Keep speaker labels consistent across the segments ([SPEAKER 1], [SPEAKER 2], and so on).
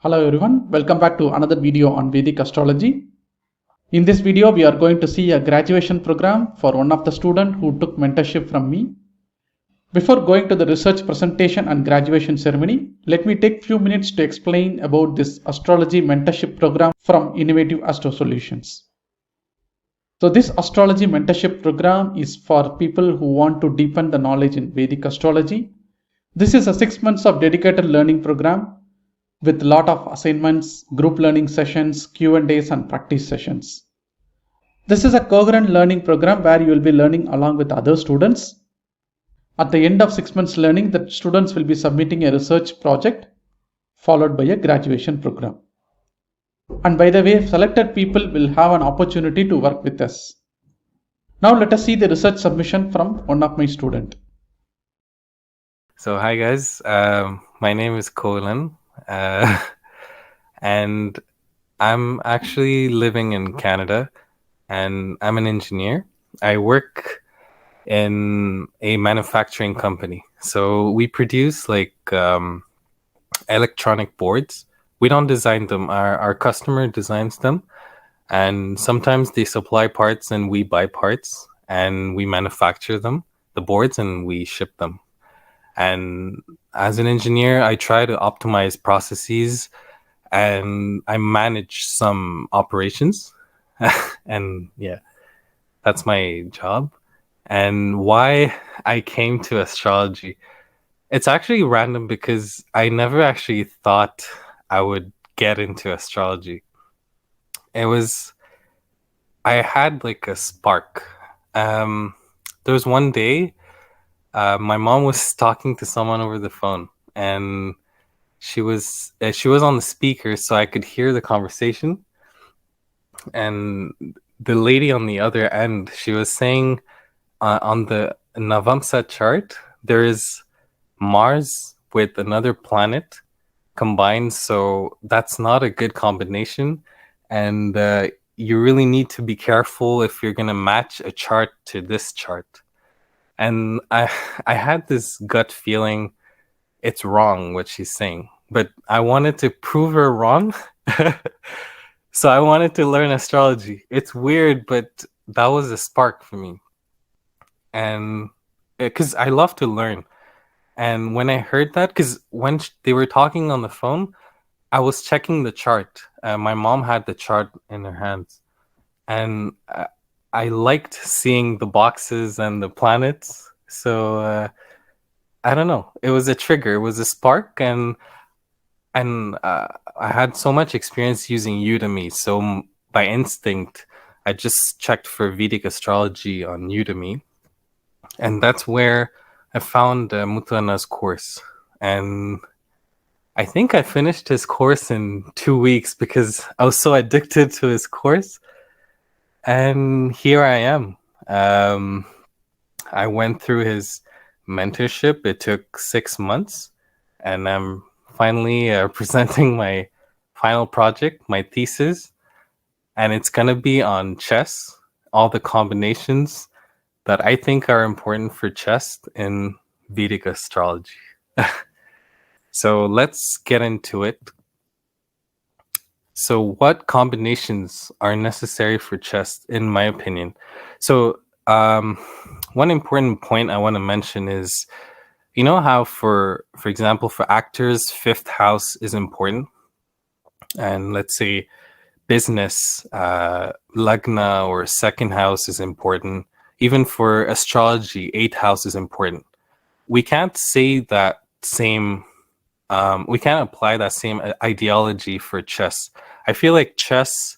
[SPEAKER 1] Hello everyone, welcome back to another video on Vedic Astrology. In this video, we are going to see a graduation program for one of the students who took mentorship from me. Before going to the research presentation and graduation ceremony, let me take a few minutes to explain about this astrology mentorship program from Innovative Astrosolutions. So this astrology mentorship program is for people who want to deepen the knowledge in Vedic astrology. This is a 6 months of dedicated learning program with a lot of assignments, group learning sessions, Q&As and practice sessions. This is a coherent learning program where you will be learning along with other students. At the end of 6 months learning, the students will be submitting a research project followed by a graduation program. And by the way, selected people will have an opportunity to work with us. Now let us see the research submission from one of my students.
[SPEAKER 2] So hi guys, my name is Kohulen. And I'm actually living in Canada, and I'm an engineer. I work in a manufacturing company. So we produce electronic boards. We don't design them. Our customer designs them, and sometimes they supply parts and we buy parts and we manufacture them, the boards, and we ship them. And as an engineer, I try to optimize processes and I manage some operations. And yeah, that's my job. And why I came to astrology, it's actually random because I never actually thought I would get into astrology. I had like a spark. There was one day, my mom was talking to someone over the phone, and she was on the speaker, so I could hear the conversation. And the lady on the other end, she was saying, on the Navamsa chart, there is Mars with another planet combined, so that's not a good combination. And you really need to be careful if you're going to match a chart to this chart. And I had this gut feeling it's wrong what she's saying, but I wanted to prove her wrong. So I wanted to learn astrology. It's weird, but that was a spark for me. And because I love to learn. And when I heard that, because when they were talking on the phone, I was checking the chart. My mom had the chart in her hands. And I liked seeing the boxes and the planets. So I don't know. It was a trigger. It was a spark. And I had so much experience using Udemy. So by instinct, I just checked for Vedic astrology on Udemy. And that's where I found Muthu course. And I think I finished his course in 2 weeks because I was so addicted to his course. And here I am. I went through his mentorship. It took 6 months. And I'm finally presenting my final project, my thesis. And it's going to be on chess, all the combinations that I think are important for chess in Vedic astrology. So let's get into it. So what combinations are necessary for chess, in my opinion? So one important point I want to mention is, you know how for example, for actors, 5th house is important. And let's say business, lagna or 2nd house is important. Even for astrology, 8th house is important. We can't say that same, we can't apply that same ideology for chess. I feel like chess,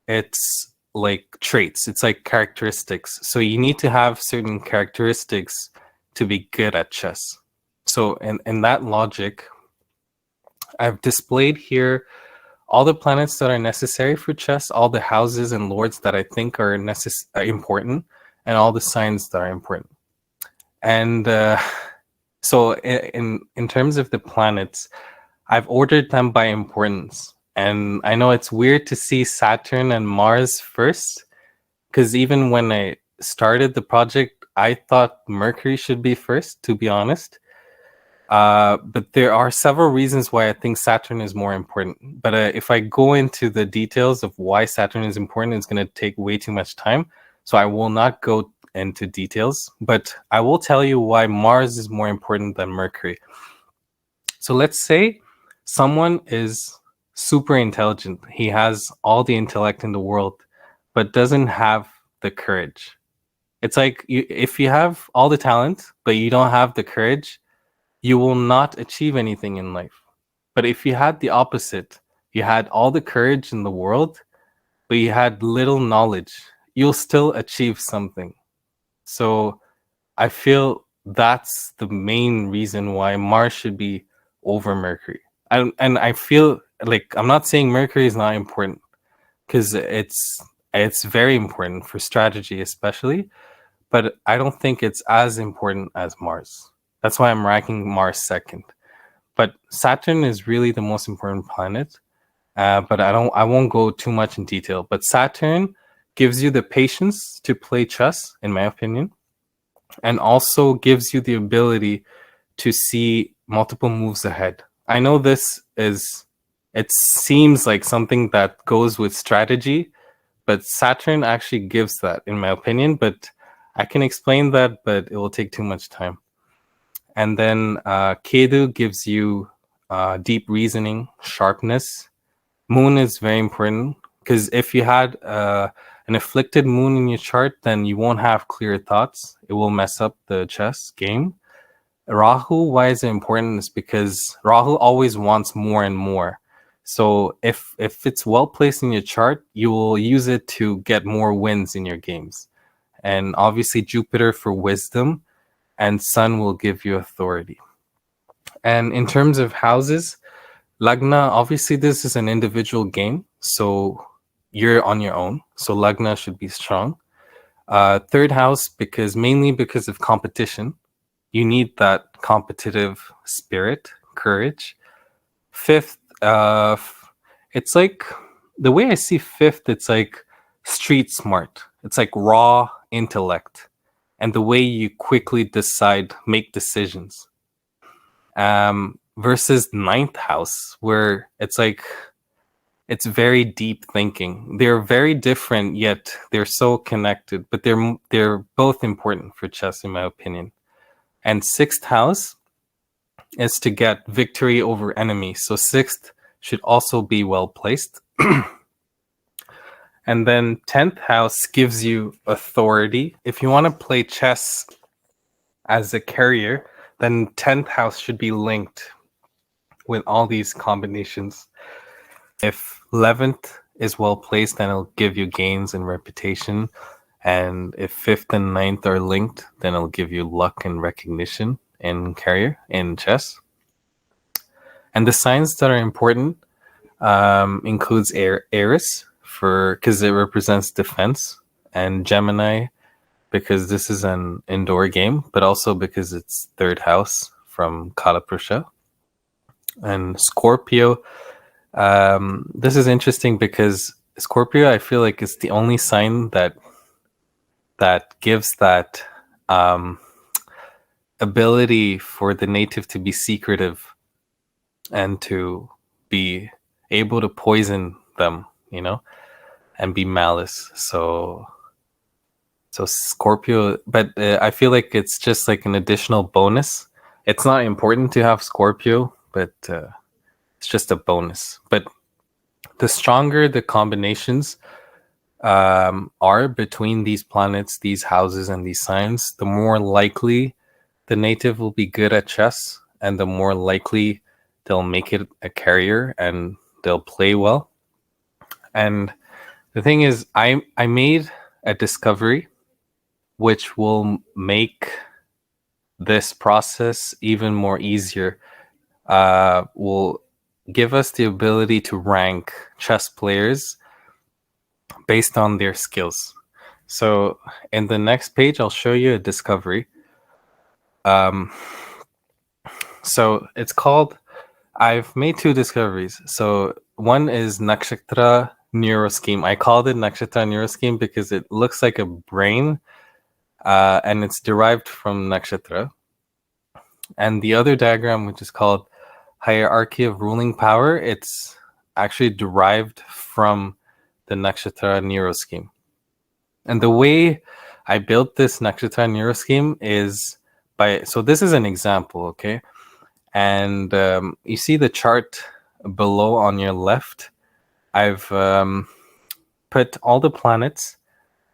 [SPEAKER 2] it's like traits, it's like characteristics. So you need to have certain characteristics to be good at chess. So in that logic, I've displayed here all the planets that are necessary for chess, all the houses and lords that I think are important, and all the signs that are important. And so in terms of the planets, I've ordered them by importance. And I know it's weird to see Saturn and Mars first, because even when I started the project, I thought Mercury should be first, to be honest. But there are several reasons why I think Saturn is more important. But if I go into the details of why Saturn is important, it's going to take way too much time. So I will not go into details. But I will tell you why Mars is more important than Mercury. So let's say someone is super intelligent. He has all the intellect in the world, but doesn't have the courage. It's like if you have all the talent, but you don't have the courage, you will not achieve anything in life. But if you had the opposite, you had all the courage in the world, but you had little knowledge, you'll still achieve something. So I feel that's the main reason why Mars should be over Mercury. And I feel like I'm not saying Mercury is not important, because it's very important for strategy especially, but I don't think it's as important as Mars. That's why I'm ranking Mars second. But Saturn is really the most important planet. But I won't go too much in detail. But Saturn gives you the patience to play chess, in my opinion, and also gives you the ability to see multiple moves ahead. I know it seems like something that goes with strategy, but Saturn actually gives that, in my opinion. But I can explain that, but it will take too much time. And then Ketu gives you deep reasoning, sharpness. Moon is very important, because if you had an afflicted moon in your chart, then you won't have clear thoughts. It will mess up the chess game. Rahu, why is it important? Is because Rahu always wants more and more. So if it's well placed in your chart, you will use it to get more wins in your games. And obviously Jupiter for wisdom, and Sun will give you authority. And in terms of houses, Lagna, obviously this is an individual game, so you're on your own. So Lagna should be strong. Third house, mainly because of competition. You need that competitive spirit, courage. Fifth, it's like, the way I see fifth, it's like street smart. It's like raw intellect, and the way you quickly make decisions. Versus ninth house, where it's like, it's very deep thinking. They're very different, yet they're so connected, but they're both important for chess, in my opinion. And sixth house is to get victory over enemies. So sixth should also be well placed. And then 10th house gives you authority. If you want to play chess as a carrier, then 10th house should be linked with all these combinations. If 11th is well placed, then it'll give you gains and reputation. And if 5th and 9th are linked, then it'll give you luck and recognition in carrier, in chess. And the signs that are important includes Aries, because it represents defense, and Gemini, because this is an indoor game, but also because it's third house from Kalaprusha. And Scorpio, this is interesting because Scorpio, I feel like, is the only sign that gives that ability for the native to be secretive and to be able to poison them, and be malice. So Scorpio, but I feel like it's just like an additional bonus. It's not important to have Scorpio, but it's just a bonus. But the stronger the combinations are between these planets, these houses, and these signs, the more likely the native will be good at chess, and the more likely they'll make it a carrier and they'll play well. And the thing is, I made a discovery which will make this process even more easier. Will give us the ability to rank chess players based on their skills. So in the next page, I'll show you a discovery. So it's called, I've made two discoveries. So one is Nakshatra Neuroscheme. I called it Nakshatra Neuroscheme because it looks like a brain, and it's derived from Nakshatra. And the other diagram, which is called hierarchy of ruling power, it's actually derived from the nakshatra neuroscheme. And the way I built this nakshatra neuroscheme is so this is an example, okay? And you see the chart below on your left. I've put all the planets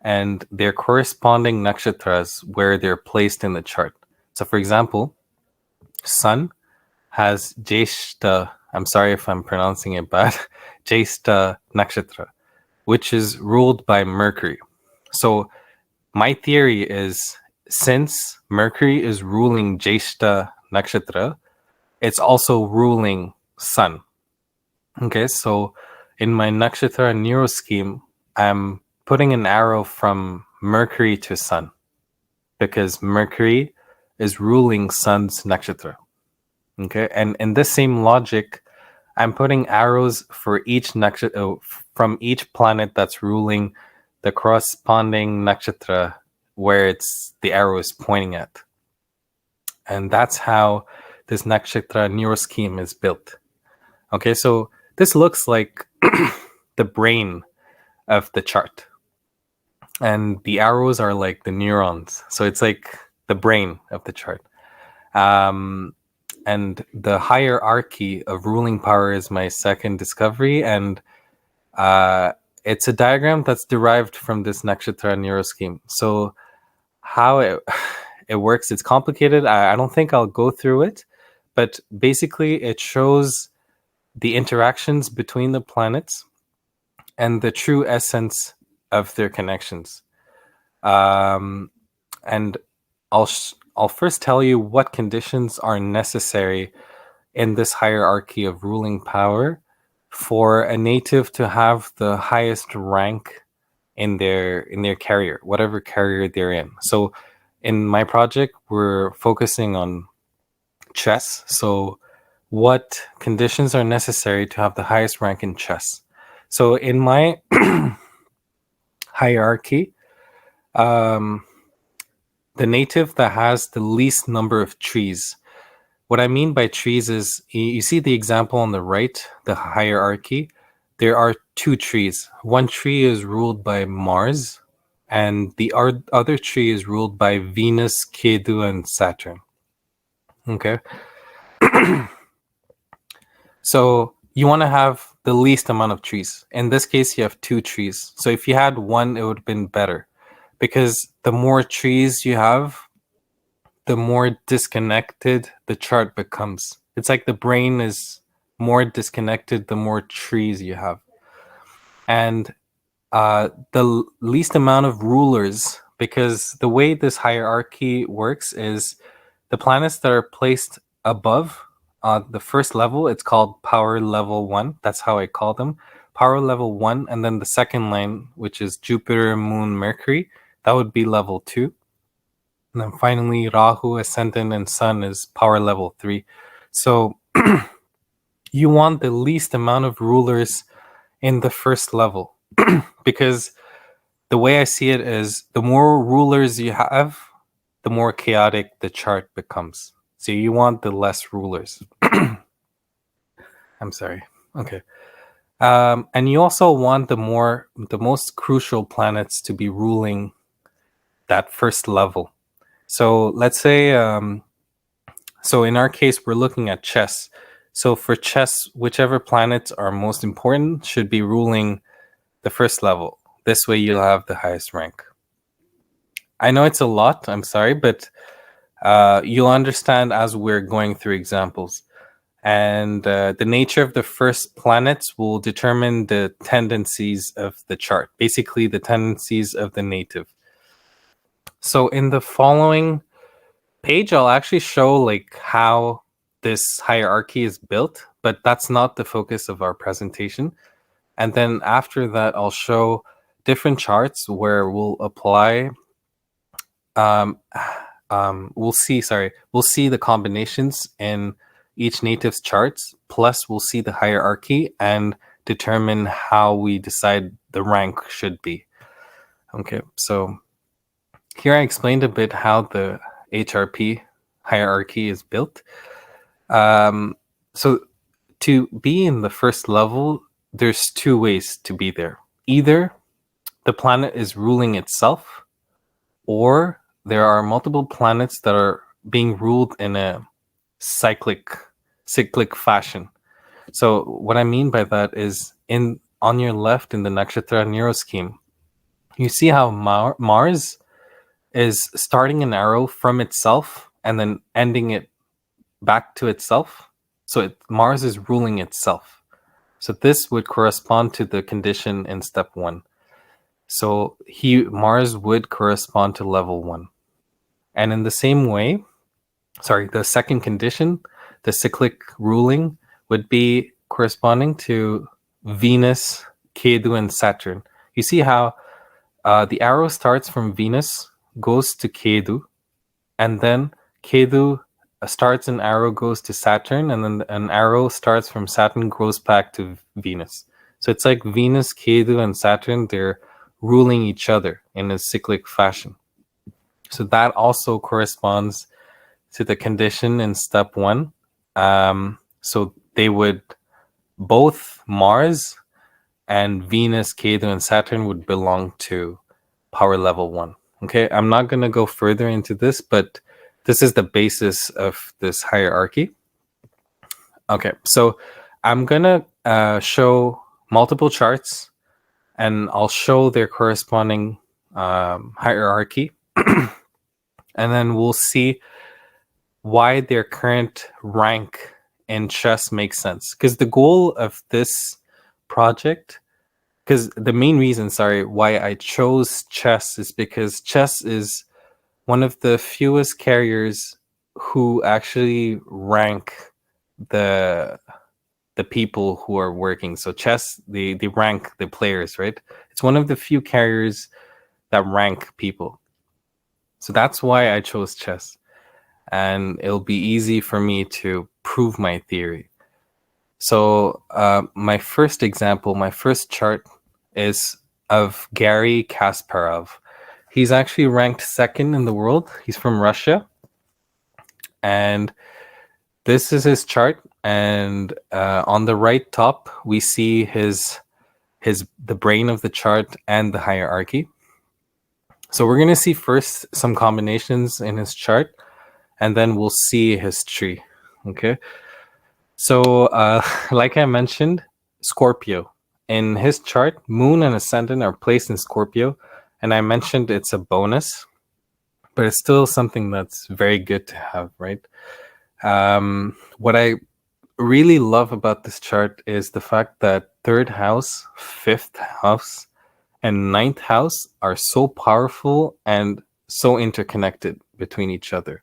[SPEAKER 2] and their corresponding nakshatras where they're placed in the chart. So for example, Sun has Jeshta, I'm sorry if I'm pronouncing it bad, Jeshta nakshatra, which is ruled by Mercury. So my theory is, since Mercury is ruling Jeshta nakshatra, it's also ruling Sun. Okay, so in my nakshatra neuro scheme, I'm putting an arrow from Mercury to Sun because Mercury is ruling Sun's nakshatra. Okay, and in this same logic, I'm putting arrows for each nakshatra from each planet that's ruling the corresponding nakshatra where the arrow is pointing at. And that's how this nakshatra neuro scheme is built. Okay, so this looks like the brain of the chart. And the arrows are like the neurons. So it's like the brain of the chart. And the hierarchy of ruling power is my second discovery. And it's a diagram that's derived from this nakshatra neuro scheme. So how it works, it's complicated. I don't think I'll go through it. But basically, it shows the interactions between the planets and the true essence of their connections. And I'll first tell you what conditions are necessary in this hierarchy of ruling power for a native to have the highest rank in their carrier, whatever carrier they're in. So in my project, we're focusing on chess. So what conditions are necessary to have the highest rank in chess? So in my hierarchy, the native that has the least number of trees. What I mean by trees is, you see the example on the right, the hierarchy. There are 2 trees. One tree is ruled by Mars, and the other tree is ruled by Venus, Ketu, and Saturn. Okay. So you want to have the least amount of trees. In this case, you have 2 trees. So if you had 1, it would have been better. Because the more trees you have, the more disconnected the chart becomes. It's like the brain is more disconnected the more trees you have. And the least amount of rulers, because the way this hierarchy works is the planets that are placed above the first level, it's called power level 1. That's how I call them. Power level 1, and then the second line, which is Jupiter, Moon, Mercury, that would be level 2. And then finally, Rahu, Ascendant, and Sun is power level 3. So you want the least amount of rulers in the first level because the way I see it is the more rulers you have, the more chaotic the chart becomes. So you want the less rulers. I'm sorry. Okay. And you also want the most crucial planets to be ruling that first level. So let's say, so in our case, we're looking at chess. So for chess, whichever planets are most important should be ruling the first level. This way you'll have the highest rank. I know it's a lot, I'm sorry, but you'll understand as we're going through examples. And the nature of the first planets will determine the tendencies of the chart, basically the tendencies of the native. So in the following page, I'll actually show like how this hierarchy is built, but that's not the focus of our presentation. And then after that, I'll show different charts where we'll apply we'll see the combinations in each native's charts, plus we'll see the hierarchy and determine how we decide the rank should be. Okay, so here I explained a bit how the HRP hierarchy is built. So to be in the first level, there's two ways to be there. Either the planet is ruling itself, or there are multiple planets that are being ruled in a cyclic fashion. So what I mean by that is on your left in the Nakshatra Nero scheme, you see how Mars is starting an arrow from itself and then ending it back to itself. So Mars is ruling itself. So this would correspond to the condition in step 1. So Mars would correspond to level 1. And in the same way, the second condition, the cyclic ruling, would be corresponding to Venus, Ketu, and Saturn. You see how the arrow starts from Venus, goes to Ketu, and then Ketu starts an arrow, goes to Saturn, and then an arrow starts from Saturn, goes back to Venus. So it's like Venus, Ketu, and Saturn, they're ruling each other in a cyclic fashion. So that also corresponds to the condition in step 1. So they would, both Mars and Venus, Ketu, and Saturn would belong to power level 1. Okay, I'm not going to go further into this, but this is the basis of this hierarchy. Okay, so I'm going to show multiple charts, and I'll show their corresponding hierarchy. And then we'll see why their current rank in chess makes sense. Because the goal of this project, because the main reason, why I chose chess is because chess is one of the fewest carriers who actually rank the people who are working. So chess, they rank the players, right? It's one of the few carriers that rank people. So that's why I chose chess. And it'll be easy for me to prove my theory. So my first example, my first chart is of Garry Kasparov. He's actually ranked 2nd in the world. He's from Russia. And this is his chart. And on the right top, we see the brain of the chart and the hierarchy. So we're going to see first some combinations in his chart, and then we'll see his tree. Okay. So like I mentioned, Scorpio. In his chart, Moon and Ascendant are placed in Scorpio. And I mentioned it's a bonus, but it's still something that's very good to have, right? What I really love about this chart is the fact that 3rd house, 5th house, and 9th house are so powerful and so interconnected between each other.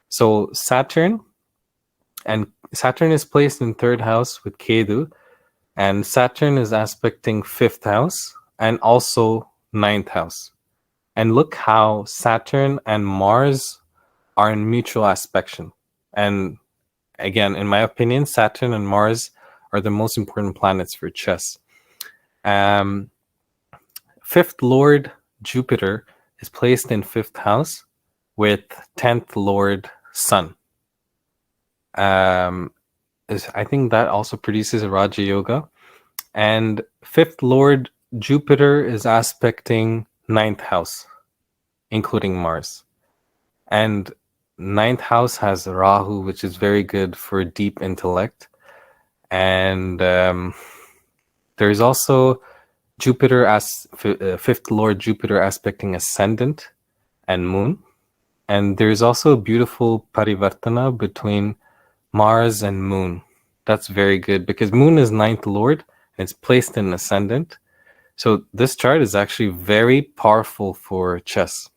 [SPEAKER 2] So Saturn is placed in 3rd house with Ketu, and Saturn is aspecting 5th house and also 9th house. And look how Saturn and Mars are in mutual aspect. And again, in my opinion, Saturn and Mars are the most important planets for chess. 5th Lord Jupiter is placed in 5th house with 10th Lord Sun. I think that also produces a Raja Yoga. And 5th Lord Jupiter is aspecting 9th house, including Mars. And 9th house has Rahu, which is very good for deep intellect. And there's also Jupiter as 5th Lord Jupiter aspecting Ascendant and Moon. And there's also a beautiful parivartana between Mars and Moon. That's very good because Moon is 9th Lord and it's placed in Ascendant. So this chart is actually very powerful for chess.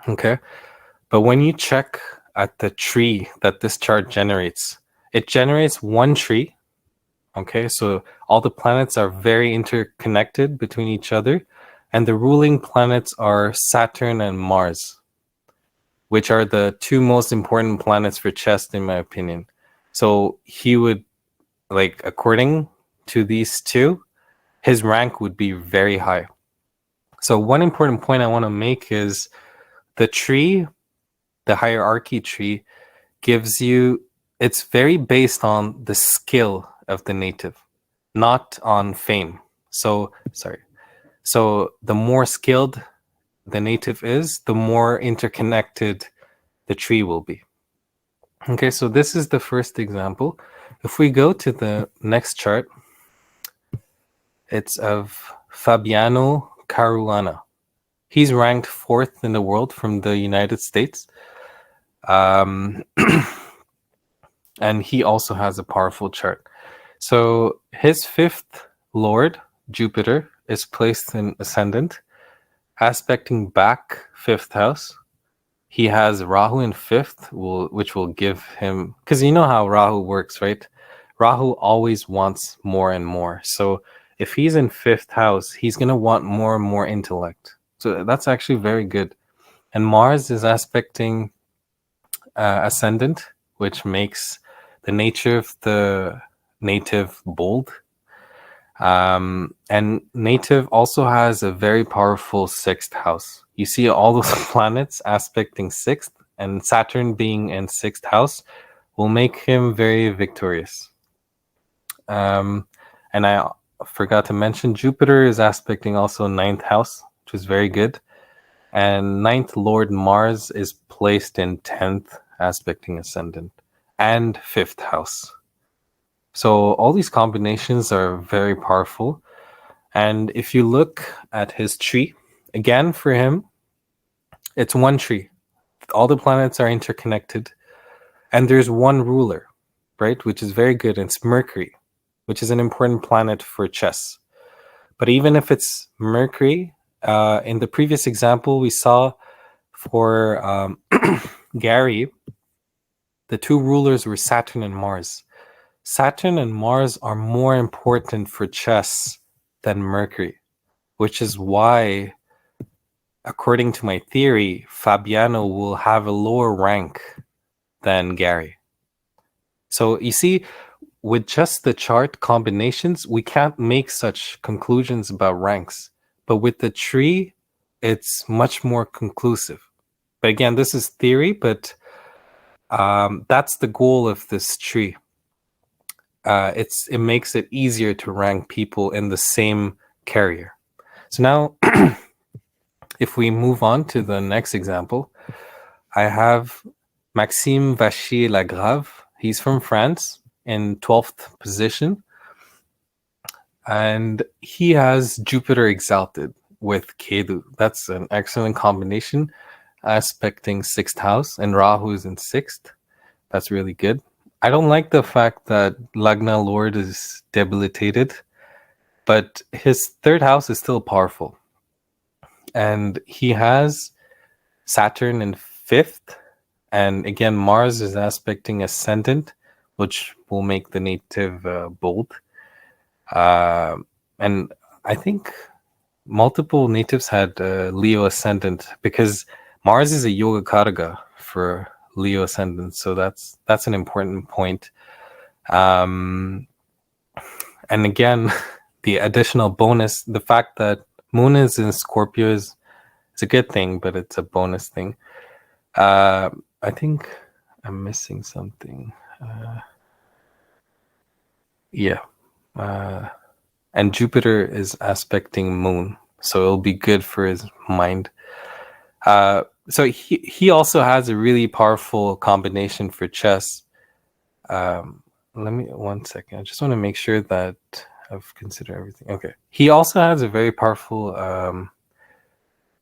[SPEAKER 2] Okay. But when you check at the tree that this chart generates, it generates one tree. Okay. So all the planets are very interconnected between each other. And the ruling planets are Saturn and Mars, which are the 2 most important planets for chess, in my opinion. So he would, according to these 2, his rank would be very high. So one important point I want to make is the tree the hierarchy tree gives you, it's very based on the skill of the native, not on fame. So the more skilled the native is, the more interconnected the tree will be. Okay, so this is the first example. If we go to the next chart, it's of Fabiano Caruana. He's ranked 4th in the world from the United States. And he also has a powerful chart. So his 5th lord, Jupiter, is placed in ascendant, aspecting back 5th house. He has Rahu in 5th, which will give him, because you know how Rahu works, right? Rahu always wants more and more. So if he's in 5th house, he's going to want more and more intellect. So that's actually very good. And Mars is aspecting ascendant, which makes the nature of the native bold. And native also has a very powerful 6th house. You see all those planets aspecting 6th, and Saturn being in 6th house will make him very victorious. And I forgot to mention Jupiter is aspecting also 9th house, which is very good. And 9th Lord Mars is placed in 10th, aspecting ascendant, and 5th house. So all these combinations are very powerful. And if you look at his tree, again, for him, it's one tree. All the planets are interconnected. And there's one ruler, right? Which is very good. It's Mercury, which is an important planet for chess. But even if it's Mercury, in the previous example we saw for Gary, the two rulers were Saturn and Mars. Saturn and Mars are more important for chess than Mercury, which is why, according to my theory, Fabiano will have a lower rank than Gary. So you see, with just the chart combinations, we can't make such conclusions about ranks. But with the tree, it's much more conclusive. But again, this is theory, but that's the goal of this tree. It makes it easier to rank people in the same carrier. So now, if we move on to the next example, I have Maxime Vachier-Lagrave. He's from France in 12th position. And he has Jupiter exalted with Ketu. That's an excellent combination, aspecting 6th house, and Rahu is in 6th. That's really good. I don't like the fact that Lagna Lord is debilitated, but his 3rd house is still powerful. And he has Saturn in 5th. And again, Mars is aspecting ascendant, which will make the native bold. And I think multiple natives had Leo ascendant, because Mars is a Yoga Karaka for Leo ascendant. So that's an important point. And again, the additional bonus, the fact that Moon is in Scorpio is a good thing, but it's a bonus thing. I think I'm missing something. And Jupiter is aspecting Moon, so it'll be good for his mind. So he also has a really powerful combination for chess. Let me 1 second. I just want to make sure that I've considered everything. Okay. He also has a very powerful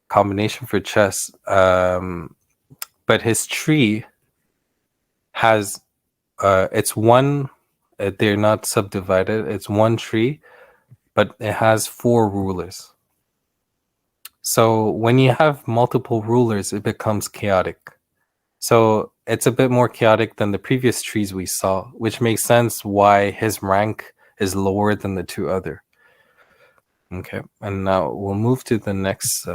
[SPEAKER 2] combination for chess, but his tree has it's one. They're not subdivided. It's one tree, but it has 4 rulers. So when you have multiple rulers, it becomes chaotic. So it's a bit more chaotic than the previous trees we saw, which makes sense why his rank is lower than the 2 other. Okay, and now we'll move to the next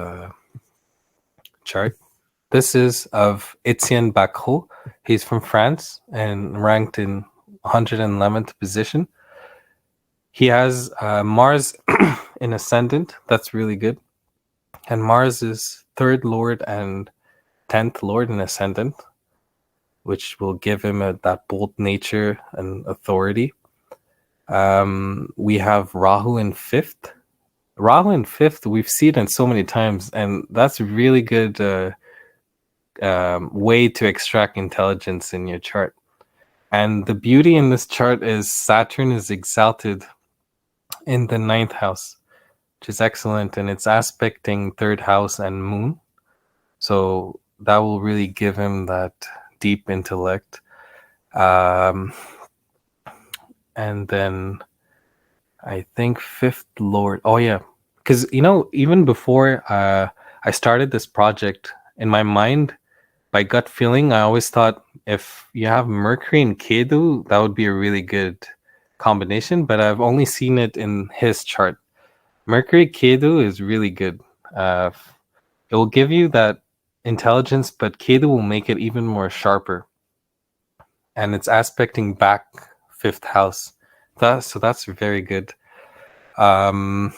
[SPEAKER 2] chart. This is of Etienne Bacrot. He's from France and ranked in 111th position. He has Mars in ascendant. That's really good. And Mars is 3rd lord and 10th Lord in Ascendant, which will give him that bold nature and authority. We have Rahu in 5th. Rahu in 5th, we've seen it so many times, and that's a really good way to extract intelligence in your chart. And the beauty in this chart is Saturn is exalted in the 9th house, which is excellent, and it's aspecting 3rd house and moon. So that will really give him that deep intellect. And then I think 5th Lord. Oh, yeah. Because, even before I started this project, in my mind, by gut feeling, I always thought if you have Mercury and Ketu, that would be a really good combination. But I've only seen it in his chart. Mercury Ketu is really good. It will give you that intelligence, but Ketu will make it even more sharper. And it's aspecting back 5th house. So that's very good. But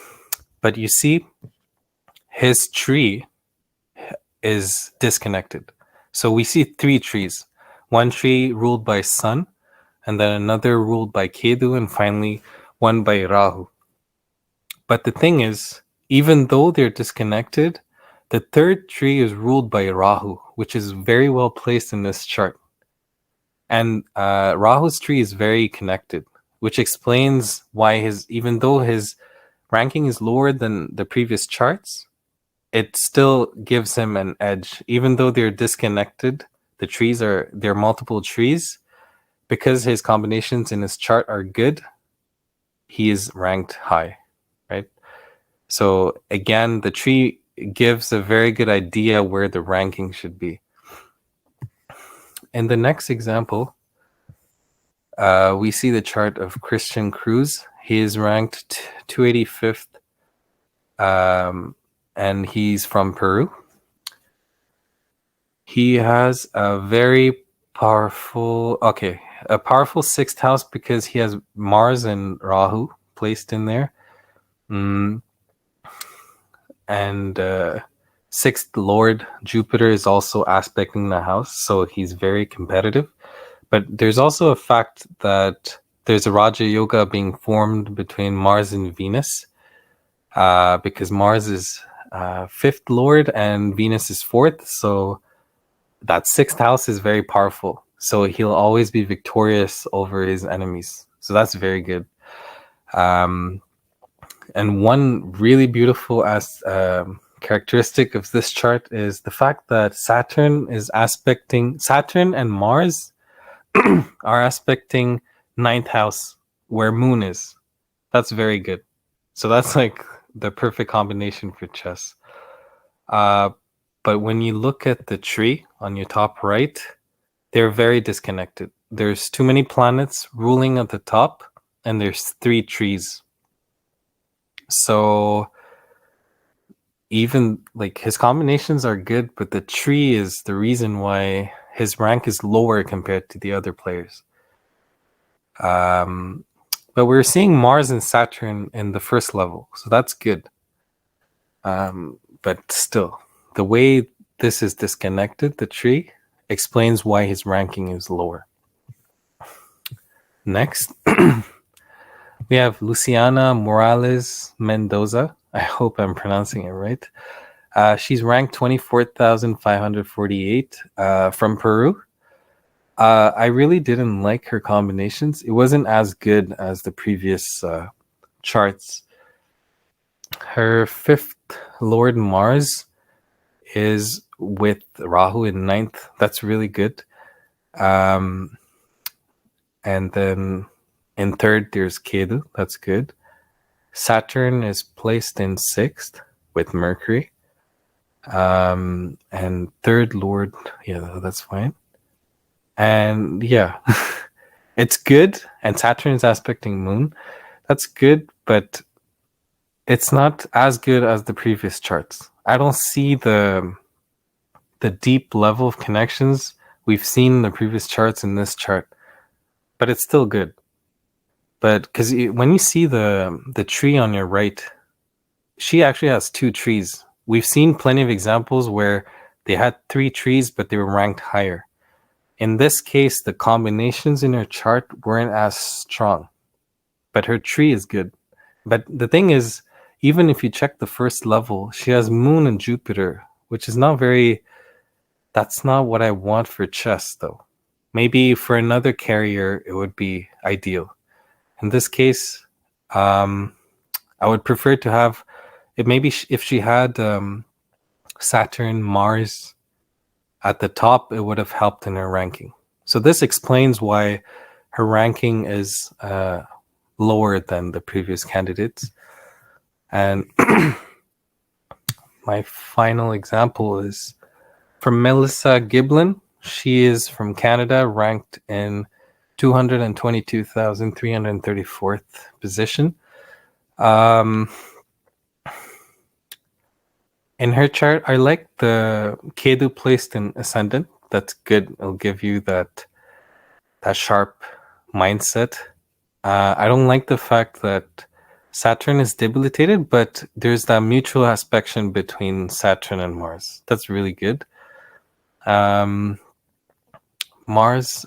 [SPEAKER 2] you see, his tree is disconnected. So we see 3 trees. One tree ruled by Sun, and then another ruled by Ketu, and finally one by Rahu. But the thing is, even though they're disconnected, the 3rd tree is ruled by Rahu, which is very well placed in this chart. And Rahu's tree is very connected, which explains why even though his ranking is lower than the previous charts, it still gives him an edge. Even though they're disconnected, they're multiple trees, because his combinations in his chart are good, he is ranked high, right? So again, the tree gives a very good idea where the ranking should be. In the next example, we see the chart of Christian Cruz. He is ranked 285th, and he's from Peru. He has a very powerful 6th house, because he has Mars and Rahu placed in there. And 6th Lord Jupiter is also aspecting the house, so he's very competitive. But there's also a fact that there's a Raja Yoga being formed between Mars and Venus, because Mars is 5th Lord and Venus is 4th, so that 6th house is very powerful. So he'll always be victorious over his enemies. So that's very good. And one really beautiful characteristic of this chart is the fact that Saturn and Mars are aspecting 9th house, where Moon is. That's very good. So that's like the perfect combination for chess. But when you look at the tree on your top right, they're very disconnected. There's too many planets ruling at the top, and there's 3 trees. So even like his combinations are good, but the tree is the reason why his rank is lower compared to the other players. But we're seeing Mars and Saturn in the 1st level, so that's good. But still, the way this is disconnected, the tree, explains why his ranking is lower. Next, we have Luciana Morales Mendoza. I hope I'm pronouncing it right. She's ranked 24,548 from Peru. I really didn't like her combinations. It wasn't as good as the previous charts. Her 5th Lord Mars is with Rahu in 9th. That's really good. And then in 3rd, there's Ketu. That's good. Saturn is placed in 6th with Mercury. And 3rd Lord, yeah, that's fine. And yeah, it's good. And Saturn is aspecting Moon. That's good, but it's not as good as the previous charts. I don't see the deep level of connections we've seen in the previous charts in this chart, but it's still good. But because when you see the tree on your right, she actually has 2 trees. We've seen plenty of examples where They had 3 trees, but they were ranked higher. In this case, the combinations in her chart weren't as strong, but her tree is good. But the thing is, even if you check the first level, she has Moon and Jupiter, which is not very... That's not what I want for chess, though. Maybe for another carrier, it would be ideal. In this case, I would prefer to have... Maybe if she had Saturn, Mars at the top, it would have helped in her ranking. So this explains why her ranking is lower than the previous candidates. And my final example is from Melissa Giblin. She is from Canada, ranked in 222,334th position. In her chart, I like the Ketu placed in ascendant. That's good. It'll give you that sharp mindset. I don't like the fact that Saturn is debilitated, but there's that mutual aspect between Saturn and Mars. That's really good. Mars,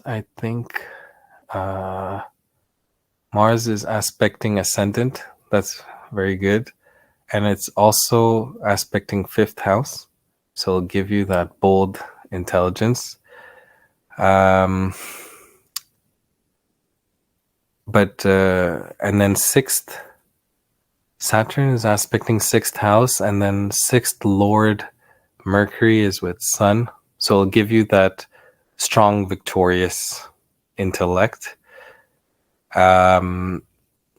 [SPEAKER 2] I think Mars is aspecting ascendant. That's very good. And it's also aspecting 5th house. So it'll give you that bold intelligence. And then 6th, Saturn is aspecting 6th house, and then 6th Lord Mercury is with Sun. So it'll give you that strong, victorious intellect.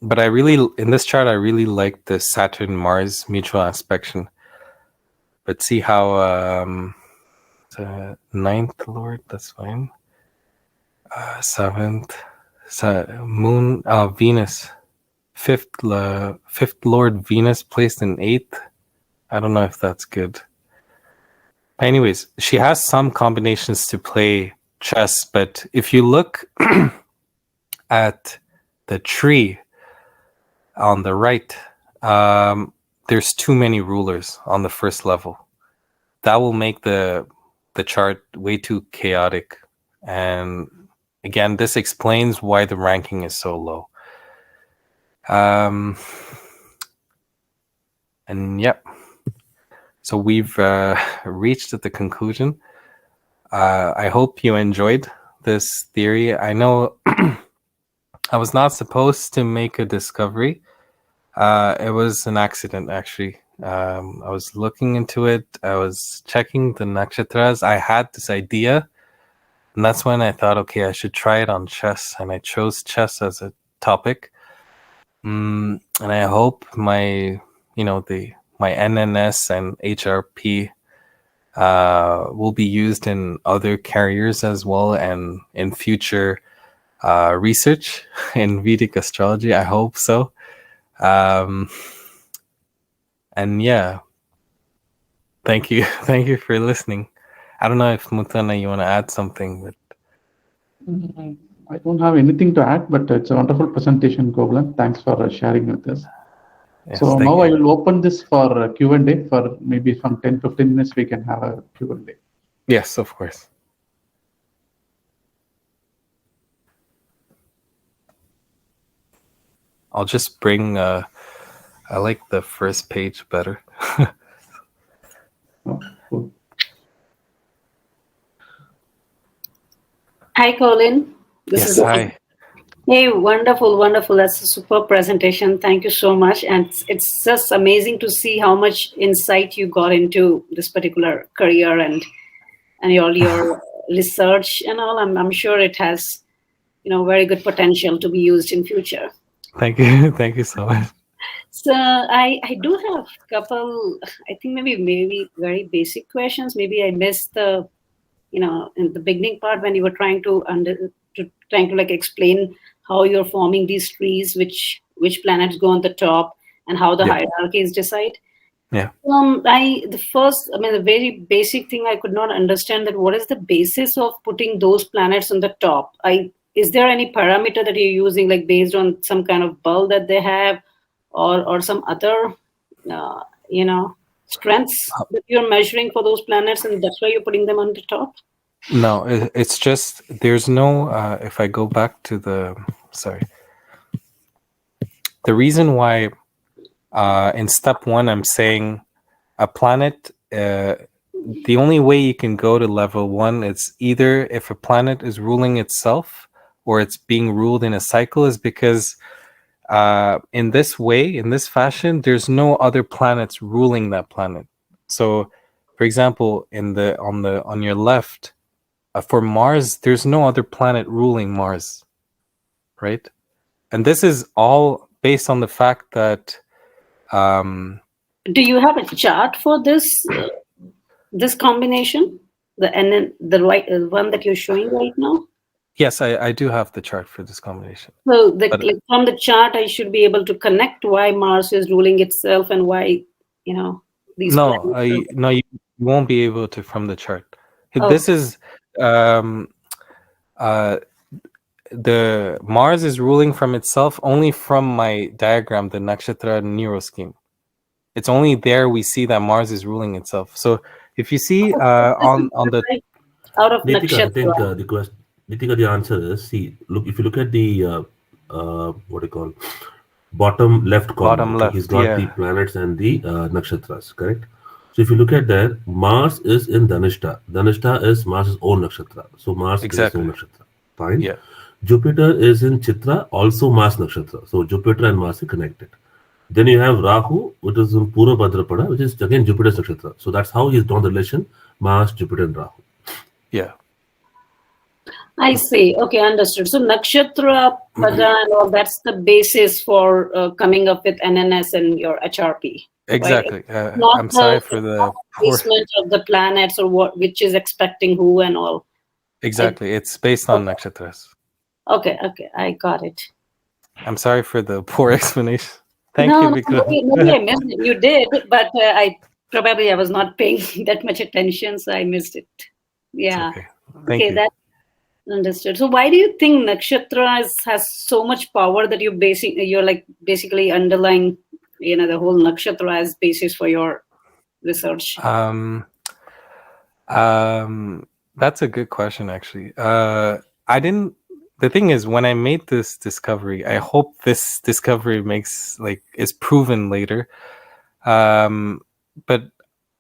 [SPEAKER 2] But in this chart, I really like the Saturn-Mars mutual aspect. But see how the 9th Lord, that's fine. 7th, Moon, Venus. 5th Lord Venus placed in 8th. I don't know if that's good. Anyways, she has some combinations to play chess, but if you look at the tree on the right, there's too many rulers on the first level. That will make the chart way too chaotic. And again, this explains why the ranking is so low. And yep. So we've reached at the conclusion. I hope you enjoyed this theory. I know I was not supposed to make a discovery. It was an accident, actually. I was looking into it. I was checking the nakshatras. I had this idea, and that's when I thought, okay, I should try it on chess, and I chose chess as a topic. And I hope my NNS and HRP will be used in other carriers as well, and in future research in Vedic astrology. I hope so. And yeah, thank you for listening. I don't know if Mutana, you want to add something, but
[SPEAKER 1] I don't have anything to add, but it's a wonderful presentation, Kohulen. Thanks for sharing with us.
[SPEAKER 2] yes,
[SPEAKER 1] So
[SPEAKER 2] thank
[SPEAKER 1] now
[SPEAKER 2] you.
[SPEAKER 1] I will open this for Q&A. For maybe from 10-15 minutes, we can have a Q&A.
[SPEAKER 2] Yes, of course. I'll just bring, I like the first page better.
[SPEAKER 1] Oh, cool.
[SPEAKER 3] Hi, Colin.
[SPEAKER 2] Yes, hi.
[SPEAKER 3] Hey, wonderful. That's a superb presentation. Thank you so much. And it's just amazing to see how much insight you got into this particular career and your research and all. I'm sure it has, very good potential to be used in future.
[SPEAKER 2] Thank you. Thank you so much.
[SPEAKER 3] So I do have a couple, I think maybe very basic questions. Maybe I missed the, in the beginning part when you were trying to explain how you're forming these trees, which planets go on the top, and how the hierarchies decide.
[SPEAKER 2] Yeah.
[SPEAKER 3] The very basic thing I could not understand, that what is the basis of putting those planets on the top? Is there any parameter that you're using, like based on some kind of bulb that they have, or some other, strengths that you're measuring for those planets, and that's why you're putting them on the top?
[SPEAKER 2] No, it's just there's no. If I go back to the reason why in step 1 I'm saying a planet. The only way you can go to level 1 is either if a planet is ruling itself or it's being ruled in a cycle, is because in this way, in this fashion, there's no other planets ruling that planet. So, for example, on your left, for Mars, there's no other planet ruling Mars, right? And this is all based on the fact that.
[SPEAKER 3] Do you have a chart for this? This combination, the right one that you're showing right now?
[SPEAKER 2] Yes, I do have the chart for this combination.
[SPEAKER 3] So from the chart, I should be able to connect why Mars is ruling itself and why, these.
[SPEAKER 2] No, you won't be able to from the chart.
[SPEAKER 3] Oh.
[SPEAKER 2] This is the Mars is ruling from itself only from my diagram, the nakshatra neuro scheme. It's only there we see that Mars is ruling itself. So if you see on the
[SPEAKER 3] out of
[SPEAKER 4] Nitika, I think
[SPEAKER 3] nakshatra.
[SPEAKER 4] Nitika, the answer is, see, look, if you look at the what do you call bottom left column, he's got the planets and the nakshatras, correct? So if you look at that, Mars is in Dhanishta. Dhanishta is Mars' own nakshatra. So Mars is his own nakshatra. Fine.
[SPEAKER 2] Yeah.
[SPEAKER 4] Jupiter is in Chitra, also Mars nakshatra. So Jupiter and Mars are connected. Then you have Rahu, which is in Pura Bhadrapada, which is again Jupiter's nakshatra. So that's how he's drawn the relation Mars, Jupiter, and Rahu.
[SPEAKER 2] Yeah.
[SPEAKER 3] I see. Okay, understood. So nakshatra, pada, and all, that's the basis for coming up with NNS and your HRP.
[SPEAKER 2] Exactly.
[SPEAKER 3] Right?
[SPEAKER 2] I'm sorry for the
[SPEAKER 3] placement of the planets or which is expecting who and all.
[SPEAKER 2] Exactly. It's based on nakshatras.
[SPEAKER 3] Okay, I got it.
[SPEAKER 2] I'm sorry for the poor explanation. Thank you. Because
[SPEAKER 3] maybe I missed it. You did, but I was not paying that much attention, so I missed it. Yeah.
[SPEAKER 2] Okay. Thank you.
[SPEAKER 3] That's understood. So why do you think nakshatra has so much power that you're basically underlying, the whole nakshatra as basis for your research?
[SPEAKER 2] That's a good question, actually. The thing is, when I made this discovery, I hope this discovery is proven later. But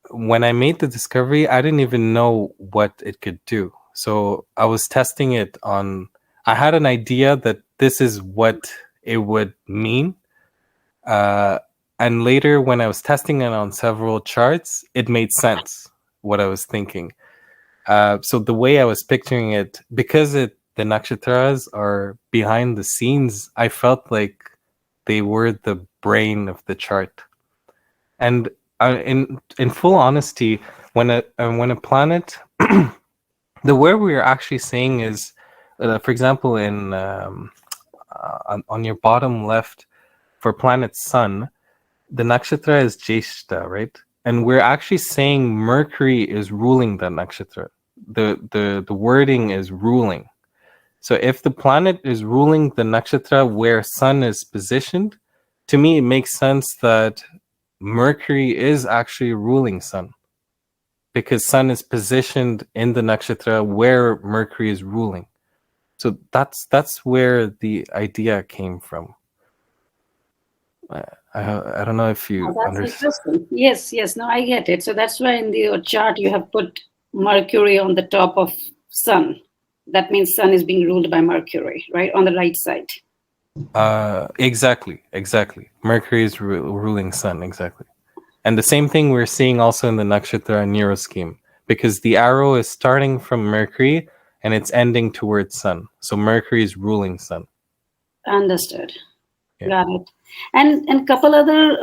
[SPEAKER 2] when I made the discovery, I didn't even know what it could do. So I was testing it on. I had an idea that this is what it would mean. And later, when I was testing it on several charts, it made sense what I was thinking. So the way I was picturing it, because the nakshatras are behind the scenes, I felt like they were the brain of the chart. And in full honesty, when a planet, the word we are actually saying is, for example, in on your bottom left, for planet Sun, the nakshatra is Jeshta, right? And we're actually saying Mercury is ruling the nakshatra. The wording is ruling. So if the planet is ruling the nakshatra where Sun is positioned, to me it makes sense that Mercury is actually ruling Sun, because Sun is positioned in the nakshatra where Mercury is ruling. So that's where the idea came from. I don't know if you understand.
[SPEAKER 3] Yes, no, I get it. So that's why in your chart you have put Mercury on the top of Sun. That means Sun is being ruled by Mercury, right? On the right side.
[SPEAKER 2] Exactly. Mercury is ruling Sun, exactly. And the same thing we're seeing also in the nakshatra neuro scheme, because the arrow is starting from Mercury and it's ending towards Sun. So Mercury is ruling Sun.
[SPEAKER 3] Understood.
[SPEAKER 2] Yeah.
[SPEAKER 3] Got it. And a couple other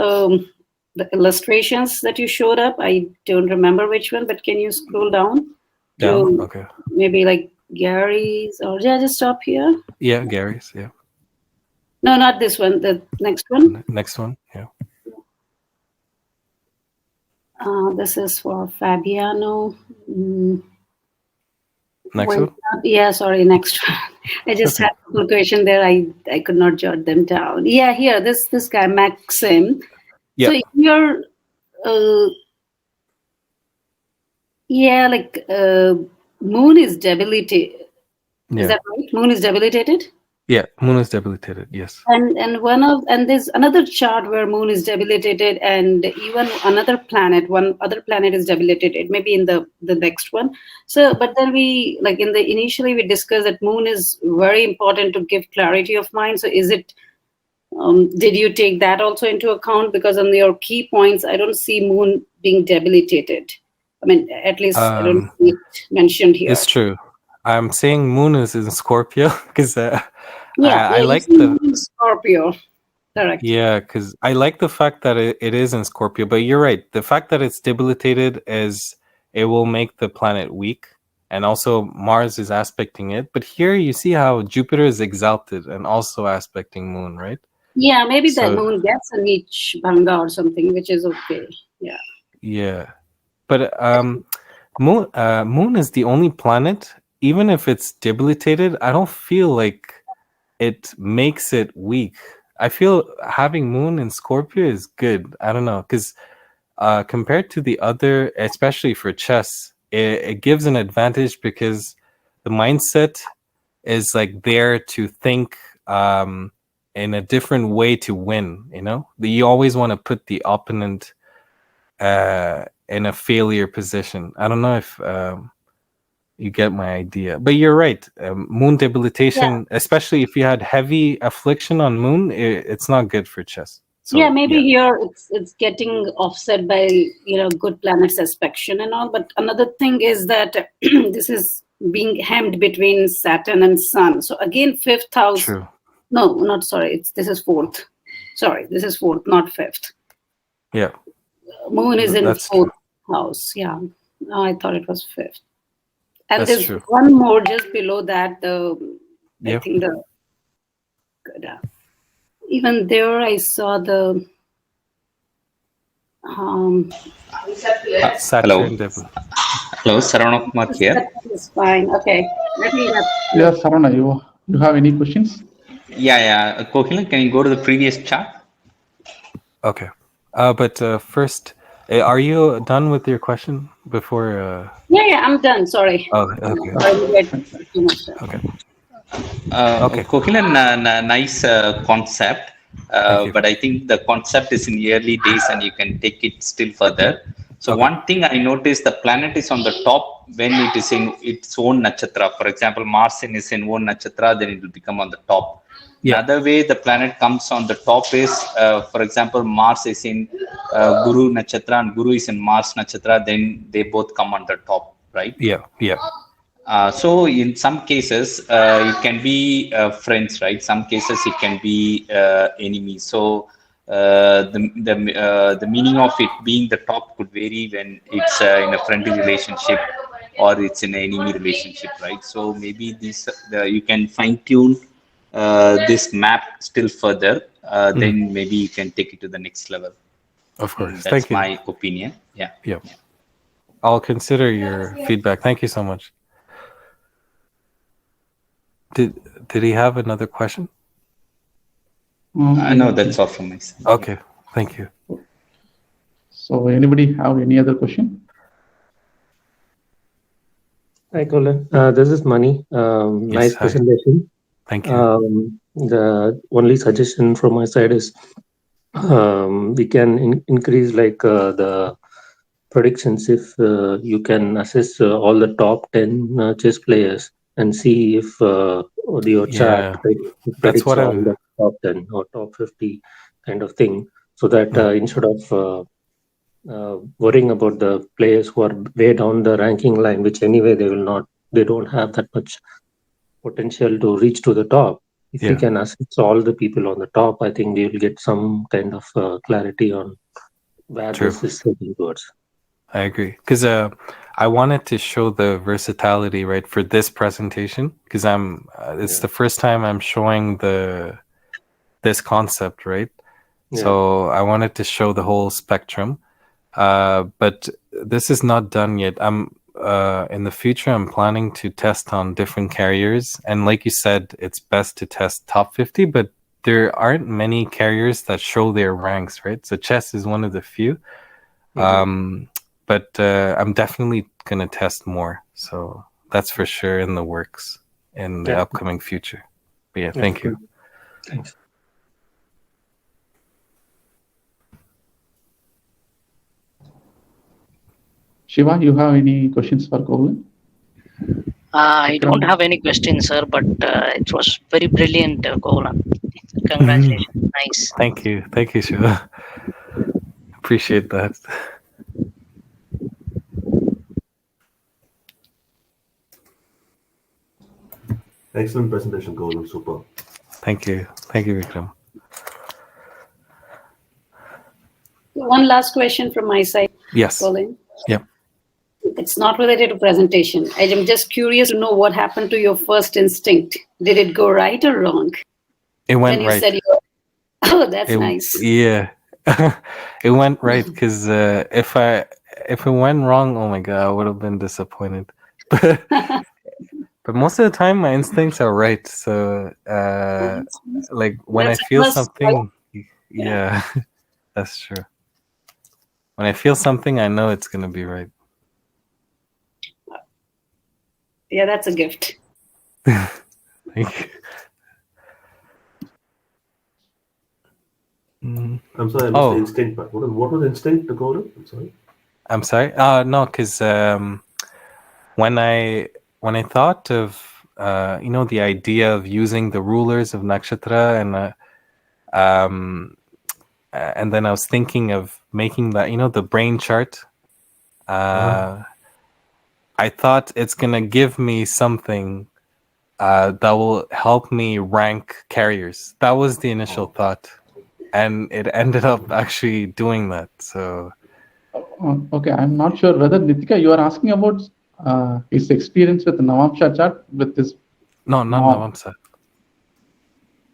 [SPEAKER 3] the illustrations that you showed up, I don't remember which one, but can you scroll down?
[SPEAKER 2] Okay.
[SPEAKER 3] Maybe like Gary's, or did I just stop here?
[SPEAKER 2] Yeah, Gary's, yeah.
[SPEAKER 3] No, not this one, the next one.
[SPEAKER 2] Next one, yeah.
[SPEAKER 3] This is for Fabiano.
[SPEAKER 2] Next one?
[SPEAKER 3] Yeah, sorry, next one. I just had a question there. I could not jot them down. Yeah, here, this guy, Maxim.
[SPEAKER 2] Yeah.
[SPEAKER 3] So in your Yeah, like moon is debilitated.
[SPEAKER 2] Yeah.
[SPEAKER 3] Is that right? Moon is debilitated?
[SPEAKER 2] Yeah, moon is debilitated, yes.
[SPEAKER 3] And there's another chart where moon is debilitated, and even one other planet is debilitated, maybe in the next one. So, but then we, like initially we discussed that moon is very important to give clarity of mind. So is it, did you take that also into account? Because on your key points, I don't see moon being debilitated. I mean, at least I don't see it mentioned here.
[SPEAKER 2] It's true. I'm saying moon is in Scorpio because I like
[SPEAKER 3] the Scorpio. Correct.
[SPEAKER 2] Yeah, because I like the fact that it is in Scorpio, but you're right. The fact that it's debilitated is it will make the planet weak, and also Mars is aspecting it. But here you see how Jupiter is exalted and also aspecting moon, right?
[SPEAKER 3] Yeah, maybe that moon gets a niche bhanga or something, which is okay. Yeah.
[SPEAKER 2] Yeah, but moon is the only planet. Even if it's debilitated, I don't feel like it makes it weak. I feel having moon in Scorpio is good. I don't know, because compared to the other, especially for chess, it gives an advantage because the mindset is like there to think in a different way to win. You know, you always want to put the opponent in a failure position. I don't know if you get my idea, but you're right. Moon debilitation, especially if you had heavy affliction on moon, it's not good for chess. So,
[SPEAKER 3] maybe here it's getting offset by good planets aspect and all. But another thing is that this is being hemmed between Saturn and Sun. So again, fifth house.
[SPEAKER 2] True.
[SPEAKER 3] No, not sorry. This is fourth. Sorry, this is fourth, not fifth.
[SPEAKER 2] Yeah.
[SPEAKER 3] Moon is in fourth house. Yeah. No, I thought it was fifth. And
[SPEAKER 2] That's
[SPEAKER 3] there's
[SPEAKER 2] true.
[SPEAKER 3] one more just below that. I think even there I saw the
[SPEAKER 2] Saturn.
[SPEAKER 5] Hello, Saravana Kumar here.
[SPEAKER 3] It's fine. Okay.
[SPEAKER 1] Yeah, Saravana, you have any questions?
[SPEAKER 5] Yeah. Kohulen, can you go to the previous chart?
[SPEAKER 2] Okay. But first, are you done with your question before?
[SPEAKER 3] Yeah, I'm done. Sorry.
[SPEAKER 2] Oh, okay. Okay.
[SPEAKER 5] Kohulen, nice concept. But I think the concept is in the early days and you can take it still further. So one thing I noticed, the planet is on the top when it is in its own nakshatra. For example, Mars is in own nakshatra, then it will become on the top. Another way the planet comes on the top is, for example, Mars is in Guru nakshatra and Guru is in Mars nakshatra, then they both come on the top, right?
[SPEAKER 2] Yeah.
[SPEAKER 5] So in some cases, it can be friends, right? Some cases it can be enemies. So the meaning of it being the top could vary when it's in a friendly relationship or it's in an enemy relationship, right? So maybe you can fine tune this map still further. Then maybe you can take it to the next level.
[SPEAKER 2] Of course.
[SPEAKER 5] That's my opinion. Yeah.
[SPEAKER 2] I'll consider your feedback. Thank you so much. Did he have another question?
[SPEAKER 5] No, that's all from my side.
[SPEAKER 2] Okay, thank you.
[SPEAKER 1] So anybody have any other question?
[SPEAKER 6] Hi, Kohulen. This is Mani. Nice presentation.
[SPEAKER 2] Thank you.
[SPEAKER 6] The only suggestion from my side is we can increase the predictions if you can assess all the top 10 chess players and see if your chart predicts all the top 10 or top 50 kind of thing, so that instead of worrying about the players who are way down the ranking line, which anyway they don't have that much potential to reach to the top. If we can assess all the people on the top, I think we will get some kind of clarity on where this is heading towards.
[SPEAKER 2] I agree, because I wanted to show the versatility, right, for this presentation, because it's the first time I'm showing this concept, right? So I wanted to show the whole spectrum, but this is not done yet. In the future, I'm planning to test on different carriers, and like you said, it's best to test top 50, but there aren't many carriers that show their ranks, right? So chess is one of the few. But I'm definitely going to test more. So that's for sure in the works in the upcoming future. But yeah, thank you.
[SPEAKER 6] Thanks.
[SPEAKER 1] Shiva, you have any questions for Kohulen?
[SPEAKER 7] I don't have any questions, sir, but it was very brilliant, Kohulen. Congratulations. Nice.
[SPEAKER 2] Thank you, Shiva. Appreciate that.
[SPEAKER 4] Excellent presentation, Kohulen. Super.
[SPEAKER 2] Thank you, Vikram.
[SPEAKER 3] One last question from my side.
[SPEAKER 2] Yes.
[SPEAKER 3] Colin.
[SPEAKER 2] Yep.
[SPEAKER 3] It's not related to presentation. I'm just curious to know what happened to your first instinct. Did it go right or wrong?
[SPEAKER 2] It went
[SPEAKER 3] when you
[SPEAKER 2] right.
[SPEAKER 3] Said oh, that's nice.
[SPEAKER 2] Yeah, it went right because if it went wrong, oh my god, I would have been disappointed. But most of the time, my instincts are right. So, like when
[SPEAKER 3] That's
[SPEAKER 2] I feel
[SPEAKER 3] plus,
[SPEAKER 2] something,
[SPEAKER 3] right?
[SPEAKER 2] yeah, that's true. When I feel something, I know it's gonna be right.
[SPEAKER 3] Yeah, that's a gift.
[SPEAKER 2] Thank you.
[SPEAKER 4] I'm sorry, I missed the instinct part. What was instinct, Kohulen? I'm sorry.
[SPEAKER 2] No, because when I thought of the idea of using the rulers of nakshatra and then I was thinking of making that the brain chart. I thought it's gonna give me something that will help me rank carriers. That was the initial thought, and it ended up actually doing that. So.
[SPEAKER 1] Okay, I'm not sure whether Nitika, you are asking about his experience with the Navamsha chart with this.
[SPEAKER 2] No, not Navamsha.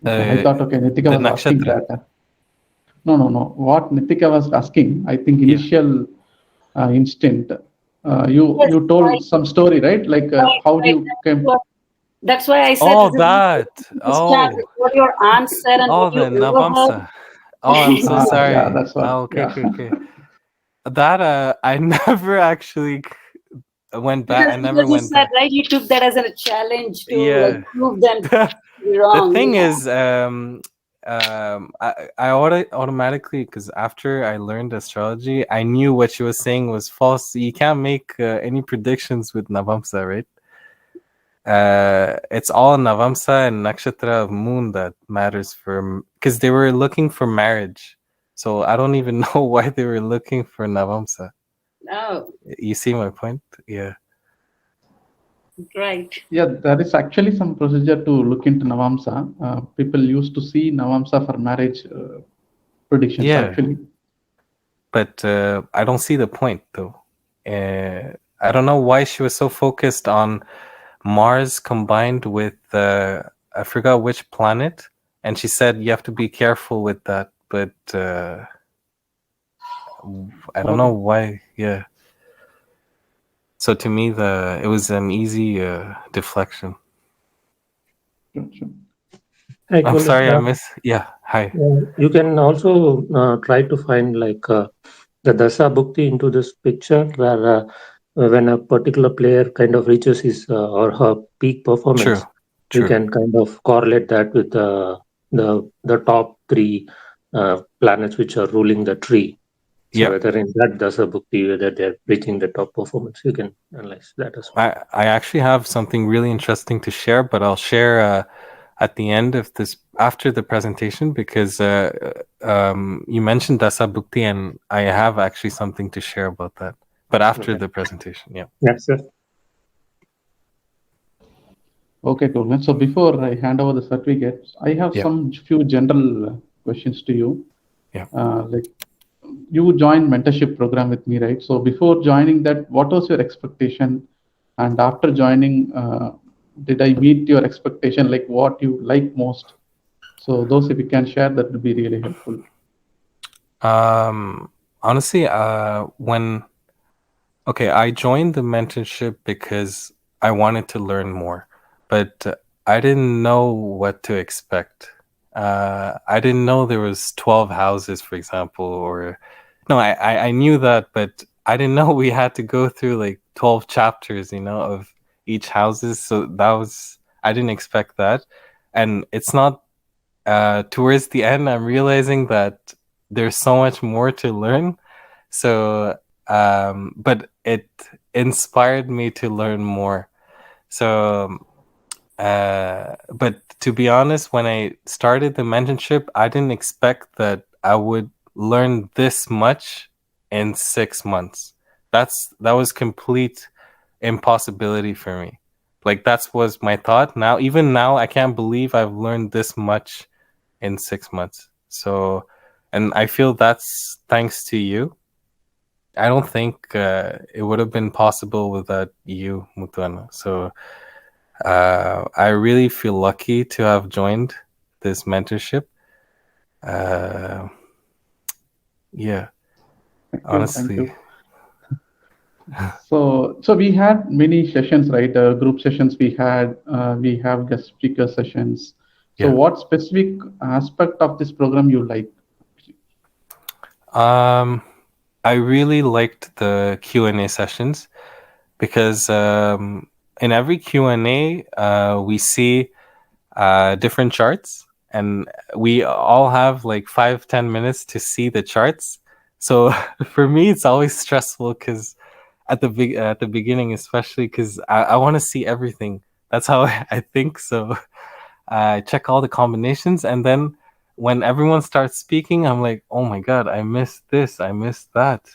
[SPEAKER 1] Okay, I thought Nitika was asking that. No. What Nitika was asking, I think initial instinct. You told some story, right? Like how you came.
[SPEAKER 3] That's why I said.
[SPEAKER 2] Oh, that.
[SPEAKER 3] What your aunt said and what you
[SPEAKER 2] Navamsha. Oh, I'm so sorry.
[SPEAKER 1] Yeah, that's what.
[SPEAKER 2] Okay. That I never actually went back. I never went back.
[SPEAKER 3] Right? You took that as a challenge to prove them wrong.
[SPEAKER 2] The thing is, I automatically, because after I learned astrology, I knew what she was saying was false. You can't make any predictions with Navamsa, right? It's all Navamsa and Nakshatra of Moon that matters because they were looking for marriage. So I don't even know why they were looking for Navamsa.
[SPEAKER 3] Oh.
[SPEAKER 2] You see my point? Yeah.
[SPEAKER 3] Right.
[SPEAKER 1] Yeah, there is actually some procedure to look into Navamsa. People used to see Navamsa for marriage predictions actually.
[SPEAKER 2] But I don't see the point though. I don't know why she was so focused on Mars combined with I forgot which planet, and she said you have to be careful with that. But I don't know why. Yeah. So to me, it was an easy deflection.
[SPEAKER 1] Sure.
[SPEAKER 2] I'm sorry, I missed. Yeah, hi.
[SPEAKER 6] You can also try to find like the Dasa Bhukti into this picture, where when a particular player kind of reaches his or her peak performance, you can kind of correlate that with the top three planets which are ruling the tree. So whether in that Dasa Bhukti, whether they're reaching the top performance, you can analyze that as well.
[SPEAKER 2] I actually have something really interesting to share, but I'll share at the end of this, after the presentation, because you mentioned Dasa Bhukti, and I have actually something to share about that. But after the presentation,
[SPEAKER 6] Yes, sir.
[SPEAKER 1] Okay, cool. So before I hand over the certificates, I have some few general questions to you.
[SPEAKER 2] Yeah.
[SPEAKER 1] Like you joined mentorship program with me, right? So before joining that, what was your expectation? And after joining, did I meet your expectation? Like what you like most? So those, if you can share, that would be really helpful.
[SPEAKER 2] Honestly, I joined the mentorship because I wanted to learn more, but I didn't know what to expect. I didn't know there was 12 houses, for example, or no, I knew that, but I didn't know we had to go through like 12 chapters, of each houses. So I didn't expect that. And it's not, towards the end, I'm realizing that there's so much more to learn. So, but it inspired me to learn more. So, but to be honest, when I started the mentorship, I didn't expect that I would learn this much in 6 months. That was complete impossibility for me. Like, that was my thought. Even now, I can't believe I've learned this much in 6 months. So, and I feel that's thanks to you. I don't think it would have been possible without you, Muthu. So I really feel lucky to have joined this mentorship. Yeah, honestly.
[SPEAKER 1] Thank you. So we had many sessions, right? Group sessions we have guest speaker sessions. So what specific aspect of this program you like?
[SPEAKER 2] I really liked the Q&A sessions because in every Q&A, we see different charts, and we all have like 5-10 minutes to see the charts. So for me, it's always stressful because at the beginning, especially because I want to see everything. That's how I think. So I check all the combinations, and then when everyone starts speaking, I'm like, oh my God, I missed this, I missed that.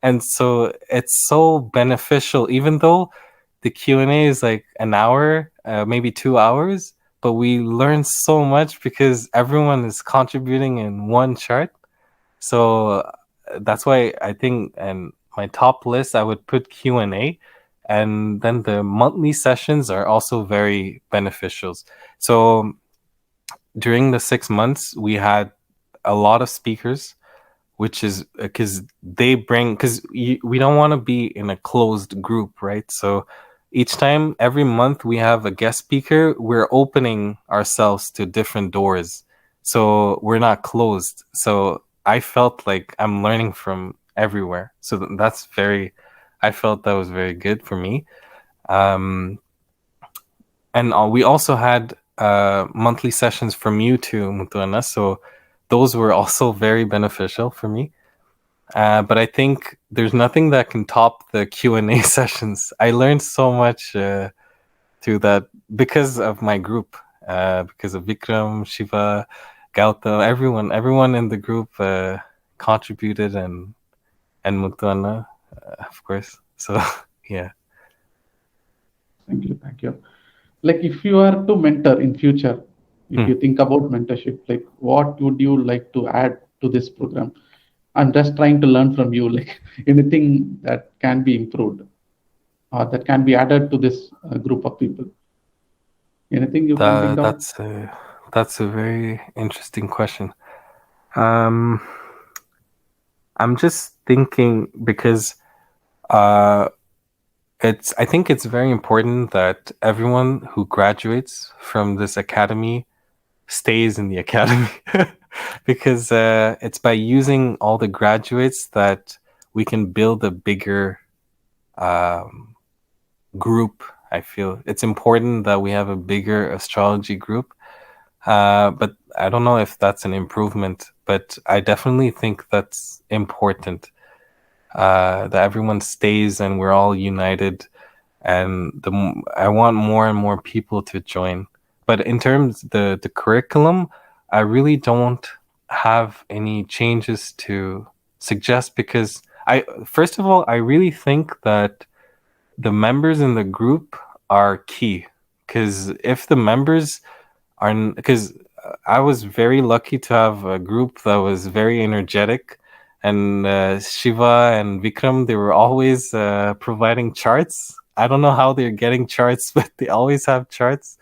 [SPEAKER 2] And so it's so beneficial, even though the Q&A is like an hour, maybe 2 hours, but we learn so much because everyone is contributing in one chart. So that's why I think, and my top list, I would put Q&A, and then the monthly sessions are also very beneficial. So during the 6 months, we had a lot of speakers, which is because we don't want to be in a closed group, right? So each time, every month, we have a guest speaker. We're opening ourselves to different doors. So we're not closed. So I felt like I'm learning from everywhere. So I felt that was very good for me. And we also had monthly sessions from you too, Muthu. So those were also very beneficial for me. But I think there's nothing that can top the Q&A sessions. I learned so much through that because of my group, because of Vikram, Shiva, Gautam, everyone in the group contributed, and Muthu, of course. So yeah.
[SPEAKER 1] Thank you. Like, if you are to mentor in future, if you think about mentorship, like what would you like to add to this program? I'm just trying to learn from you, like anything that can be improved or that can be added to this group of people. Anything you can think of?
[SPEAKER 2] That's a very interesting question. I'm just thinking because I think it's very important that everyone who graduates from this academy stays in the academy because it's by using all the graduates that we can build a bigger group. I feel it's important that we have a bigger astrology group, but I don't know if that's an improvement, but I definitely think that's important, that everyone stays and we're all united, and I want more and more people to join. But in terms of the curriculum, I really don't have any changes to suggest because first of all, I really think that the members in the group are key, because if the members are, because I was very lucky to have a group that was very energetic, and Shiva and Vikram, they were always providing charts. I don't know how they're getting charts, but they always have charts.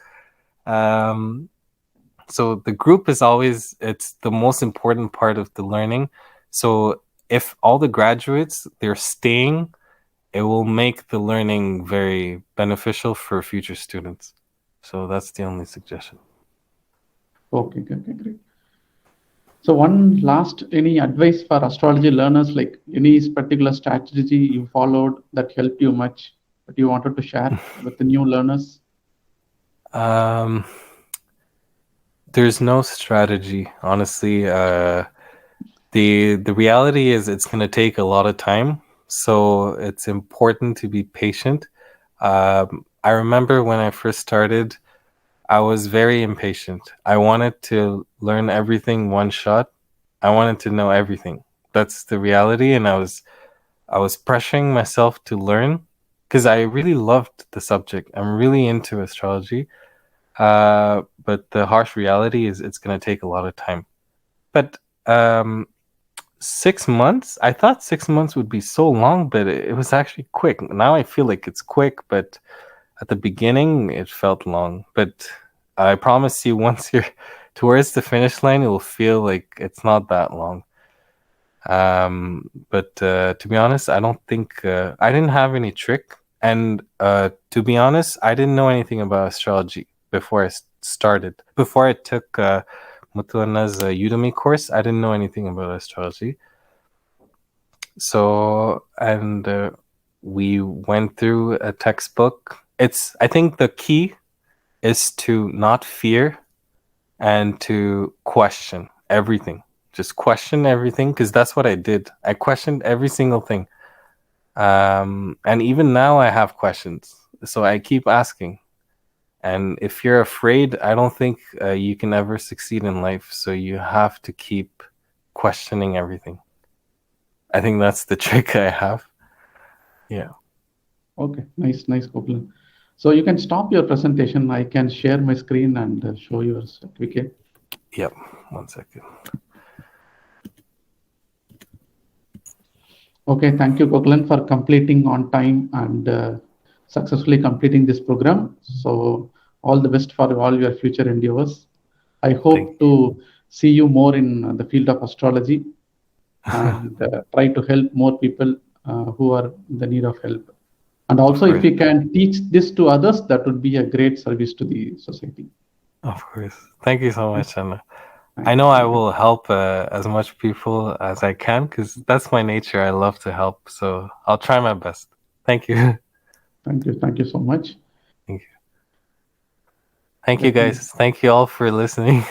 [SPEAKER 2] So the group is always, it's the most important part of the learning. So if all the graduates, they're staying, it will make the learning very beneficial for future students. So that's the only suggestion.
[SPEAKER 1] Okay, great. So one last, any advice for astrology learners, like any particular strategy you followed that helped you much that you wanted to share with the new learners?
[SPEAKER 2] There's no strategy, honestly. The reality is it's going to take a lot of time, so it's important to be patient. I remember when I first started, I was very impatient. I wanted to learn everything one shot. I wanted to know everything. That's the reality, and I was pressuring myself to learn because I really loved the subject. I'm really into astrology, but the harsh reality is it's going to take a lot of time. But 6 months, I thought 6 months would be so long, but it was actually quick. Now I feel like it's quick, but at the beginning it felt long. But I promise you, once you're towards the finish line, it will feel like it's not that long. But to be honest, I don't think I didn't have any trick. And to be honest, I didn't know anything about astrology before I started. Before I took Muthu Anna's Udemy course, I didn't know anything about astrology. So, and we went through a textbook. I think the key is to not fear and to question everything. Just question everything, because that's what I did. I questioned every single thing. And even now I have questions. So I keep asking. And if you're afraid, I don't think you can ever succeed in life. So you have to keep questioning everything. I think that's the trick I have. Yeah.
[SPEAKER 1] Okay, nice, Kohulen. So you can stop your presentation. I can share my screen and show your certificate.
[SPEAKER 2] Yep, 1 second.
[SPEAKER 1] Okay, thank you, Kohulen, for completing on time and successfully completing this program. So all the best for all your future endeavors. I hope to see you more in the field of astrology and try to help more people who are in the need of help. And also, if you can teach this to others, that would be a great service to the society.
[SPEAKER 2] Of course. Thank you so much, Anna. I know I will help as much people as I can, because that's my nature. I love to help. So I'll try my best. Thank you.
[SPEAKER 1] Thank you. Thank you so much.
[SPEAKER 2] Thank you. Thank you, guys. Thank you all for listening.